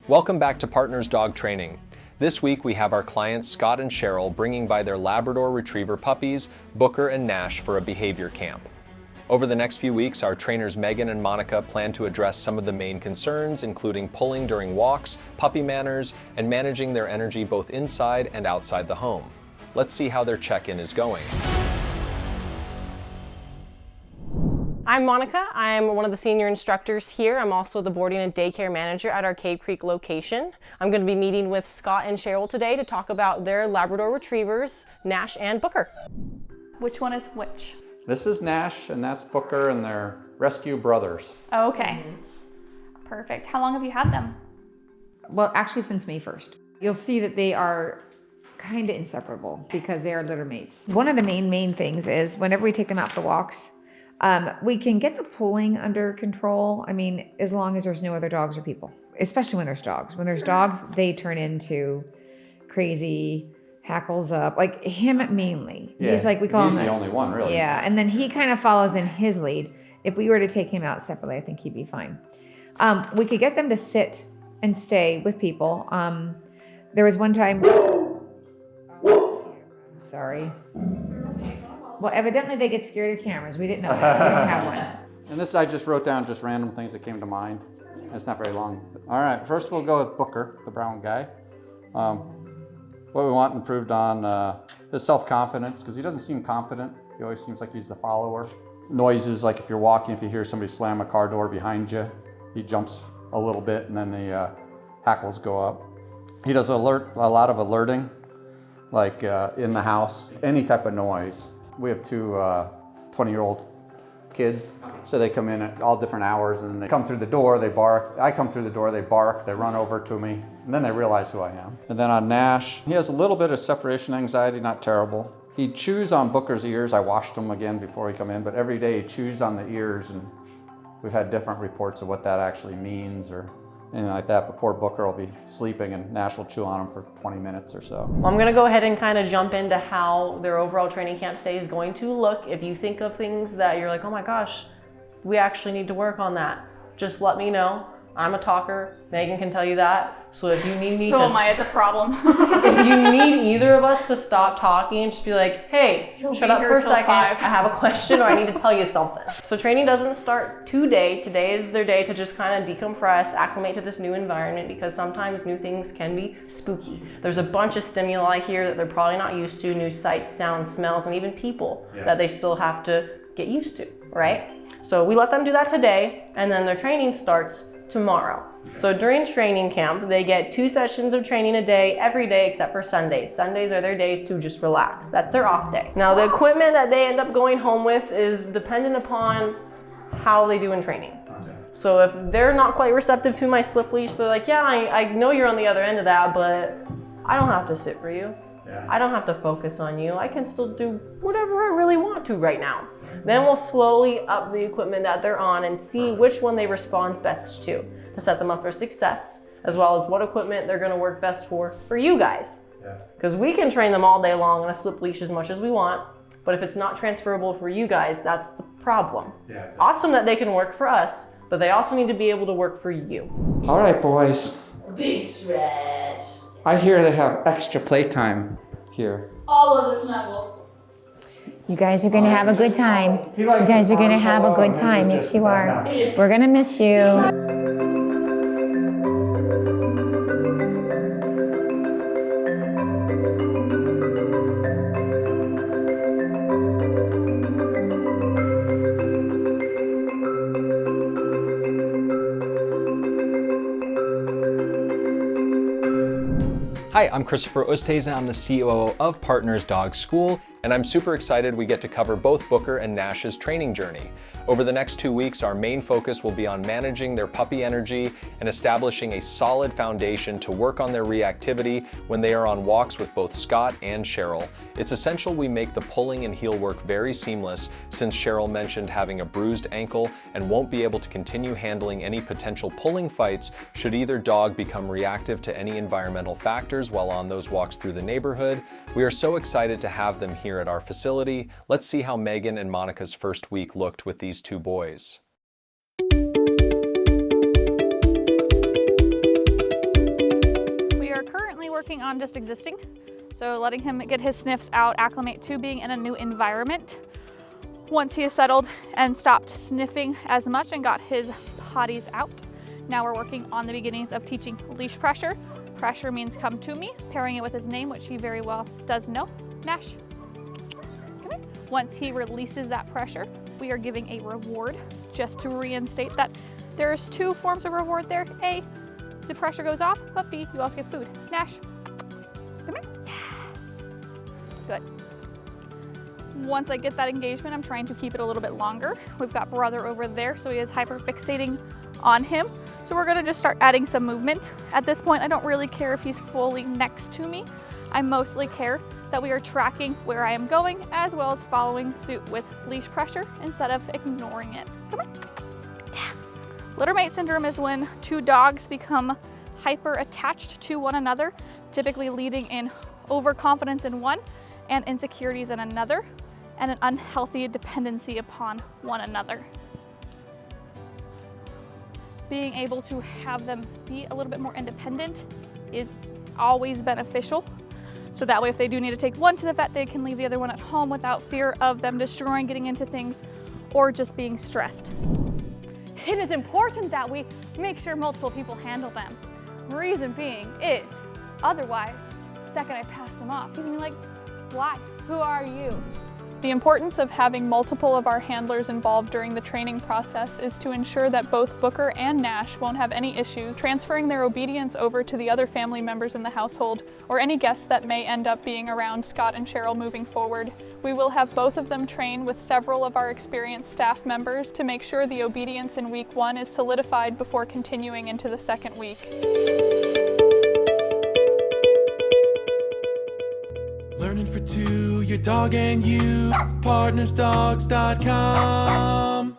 Welcome back to Partners Dog Training. This week we have our clients Scott and Cheryl bringing by their Labrador Retriever puppies, Booker and Nash, for a behavior camp. Over the next few weeks, our trainers Megan and Monica plan to address some of the main concerns, including pulling during walks, puppy manners, and managing their energy both inside and outside the home. Let's see how their check-in is going. I'm Monica. I'm one of the senior instructors here. I'm also the boarding and daycare manager at our Cave Creek location. I'm going to be meeting with Scott and Cheryl today to talk about their Labrador Retrievers, Nash and Booker. Which one is which? This is Nash and that's Booker and their rescue brothers. Oh, okay. Perfect. How long have you had them? Well, actually since May 1st. You'll see that they are kind of inseparable because they are litter mates. One of the main things is whenever we take them out for walks, we can get the pulling under control. I mean, as long as there's no other dogs or people, especially when there's dogs. When there's dogs, they turn into crazy, hackles up, like him mainly. Yeah, he's like, we call him the only one, really. Yeah, and then he kind of follows in his lead. If we were to take him out separately, I think he'd be fine. We could get them to sit and stay with people. There was one time, sorry. Well, evidently they get scared of cameras. We didn't know that. We don't have one. And this I just wrote down just random things that came to mind. It's not very long. All right, first we'll go with Booker, the brown guy. What we want improved on his self-confidence, because he doesn't seem confident. He always seems like he's the follower. Noises, like if you're walking, if you hear somebody slam a car door behind you, he jumps a little bit and then the hackles go up. He does a lot of alerting, like in the house, any type of noise. We have two 20-year-old kids, so they come in at all different hours and they come through the door, they bark. I come through the door, they bark, they run over to me, and then they realize who I am. And then on Nash, he has a little bit of separation anxiety, not terrible. He chews on Booker's ears. I washed him again before he come in, but every day he chews on the ears, and we've had different reports of what that actually means or anything like that, but poor Booker will be sleeping and Nash will chew on him for 20 minutes or so. Well, I'm going to go ahead and kind of jump into how their overall training camp stay is going to look. If you think of things that you're like, oh my gosh, we actually need to work on that, just let me know. I'm a talker. Megan can tell you that. So if you need me so am I, it's a problem. if you need either of us to stop talking and just be like, hey, shut up for a second, I have a question or I need to tell you something. So training doesn't start today. Today is their day to just kind of decompress, acclimate to this new environment, because sometimes new things can be spooky. There's a bunch of stimuli here that they're probably not used to, new sights, sounds, smells, and even people that they still have to get used to, right? So we let them do that today, and then their training starts tomorrow. So during training camp, they get 2 sessions of training a day, every day except for Sundays. Sundays are their days to just relax. That's their off day. Now the equipment that they end up going home with is dependent upon how they do in training. So if they're not quite receptive to my slip leash, they're like, yeah, I know you're on the other end of that, but I don't have to sit for you. I don't have to focus on you. I can still do whatever I really want to right now. Then we'll slowly up the equipment that they're on and see which one they respond best to set them up for success, as well as what equipment they're going to work best for you guys. Because we can train them all day long on a slip leash as much as we want, but if it's not transferable for you guys, that's the problem. Awesome that they can work for us, but they also need to be able to work for you. All right, boys. Big stretch. I hear they have extra playtime here. All of the snuggles. You guys are going to have a good time. You guys are going to have a good time. Yes, you are. We're going to miss you. Hi, I'm Christopher Oosthuizen. I'm the COO of Partners Dog School, and I'm super excited we get to cover both Booker and Nash's training journey. Over the next 2 weeks, our main focus will be on managing their puppy energy and establishing a solid foundation to work on their reactivity when they are on walks with both Scott and Cheryl. It's essential we make the pulling and heel work very seamless, since Cheryl mentioned having a bruised ankle and won't be able to continue handling any potential pulling fights should either dog become reactive to any environmental factors while on those walks through the neighborhood. We are so excited to have them here at our facility. Let's see how Megan and Monica's first week looked with these 2 boys. working on just existing. So letting him get his sniffs out, acclimate to being in a new environment. Once he is settled and stopped sniffing as much and got his potties out, now we're working on the beginnings of teaching leash pressure. Pressure means come to me, pairing it with his name, which he very well does know, Nash. Come here. Once he releases that pressure, we are giving a reward, just to reinstate that there's 2 forms of reward there. A, the pressure goes off, but B, you also get food. Nash, come here. Good. Once I get that engagement, I'm trying to keep it a little bit longer. We've got brother over there, so he is hyperfixating on him. So we're gonna just start adding some movement. At this point, I don't really care if he's fully next to me. I mostly care that we are tracking where I am going, as well as following suit with leash pressure instead of ignoring it. Come on. Littermate syndrome is when 2 dogs become hyper attached to one another, typically leading in overconfidence in one and insecurities in another, and an unhealthy dependency upon one another. Being able to have them be a little bit more independent is always beneficial. So that way, if they do need to take one to the vet, they can leave the other one at home without fear of them destroying, getting into things, or just being stressed. It is important that we make sure multiple people handle them. Reason being is, otherwise, the second I pass him off, he's gonna be like, why? Who are you? The importance of having multiple of our handlers involved during the training process is to ensure that both Booker and Nash won't have any issues transferring their obedience over to the other family members in the household or any guests that may end up being around Scott and Cheryl moving forward. We will have both of them train with several of our experienced staff members to make sure the obedience in week 1 is solidified before continuing into the 2nd week. Learning for 2, your dog and you, PartnersDogs.com.